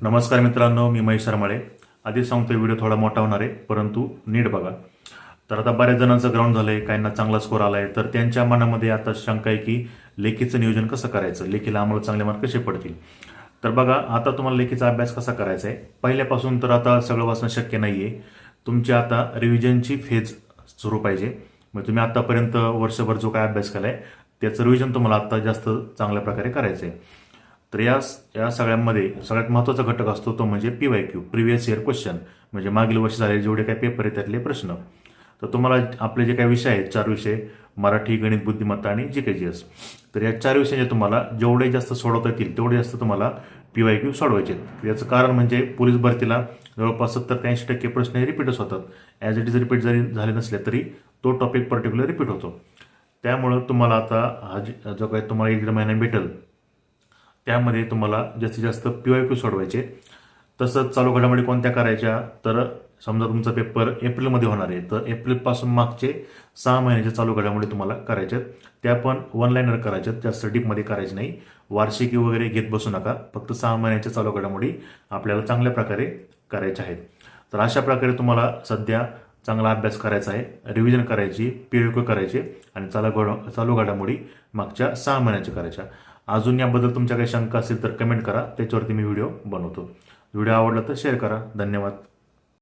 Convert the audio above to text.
नमस्कार मित्रांनो, मी महेश सरमाळे. आधीच सांगतो व्हिडिओ थोडा मोठा होणार आहे, परंतु नीट बघा. तर आता बऱ्याच जणांचं ग्राउंड झालंय, काहींना चांगला स्कोर आलाय, तर त्यांच्या मनामध्ये आता शंका आहे की लेखीचं नियोजन कसं करायचं, लेखीला आम्हाला चांगले मार्क कसे पडतील. तर बघा, आता तुम्हाला लेखीचा अभ्यास कसा करायचा आहे. पहिल्यापासून तर आता सगळं वाचणं शक्य नाहीये. तुमची आता रिव्हिजनची फेज सुरू पाहिजे. मग तुम्ही आतापर्यंत वर्षभर जो काय अभ्यास केलाय त्याचं रिव्हिजन तुम्हाला आता जास्त चांगल्या प्रकारे करायचं आहे. तर या सगळ्यांमध्ये सगळ्यात महत्त्वाचा घटक असतो तो म्हणजे PYQ, प्रिव्हियस इयर क्वेश्चन, म्हणजे मागील वर्षी झालेले जेवढे काही पेपर आहेत त्यातले प्रश्न. तर तुम्हाला आपले जे काही विषय आहेत, 4 विषय, मराठी, गणित, बुद्धिमत्ता आणि GK/GS, तर या 4 विषयांचे तुम्हाला जेवढे जास्त सोडवता येतील तेवढे जास्त तुम्हाला PYQ सोडवायचे आहेत. याचं कारण म्हणजे पोलीस भरतीला जवळपास 70 ते 80% प्रश्न हे रिपीटच होतात. ॲज इट इज रिपीट जरी झाले नसले तरी तो टॉपिक पर्टिक्युलर रिपीट होतो. त्यामुळं तुम्हाला आता हा जो काही तुम्हाला 1 महिना भेटेल त्यामध्ये तुम्हाला जास्तीत जास्त PYQ सोडवायचे. तसंच चालू घडामोडी कोणत्या करायच्या, तर समजा तुमचा पेपर एप्रिलमध्ये होणार आहे, तर एप्रिलपासून मागचे 6 महिन्याचे चालू घडामोडी तुम्हाला करायच्यात. त्या पण वन लाईनर करायच्यात, जास्त डीपमध्ये करायचे नाही. वार्षिकी वगैरे घेत बसू नका. फक्त 6 महिन्याच्या चालू घडामोडी आपल्याला चांगल्या प्रकारे करायच्या आहेत. तर अशा प्रकारे तुम्हाला सध्या चांगला अभ्यास करायचा आहे, रिव्हिजन करायची, PYQ करायचे आणि चालू घडामोडी मागच्या 6 महिन्याच्या करायच्या. अजून याबद्दल तुमच्या काही शंका असेल तर कमेंट करा, त्याच्यावरती मी व्हिडिओ बनवतो. व्हिडिओ आवडला तर शेअर करा. धन्यवाद.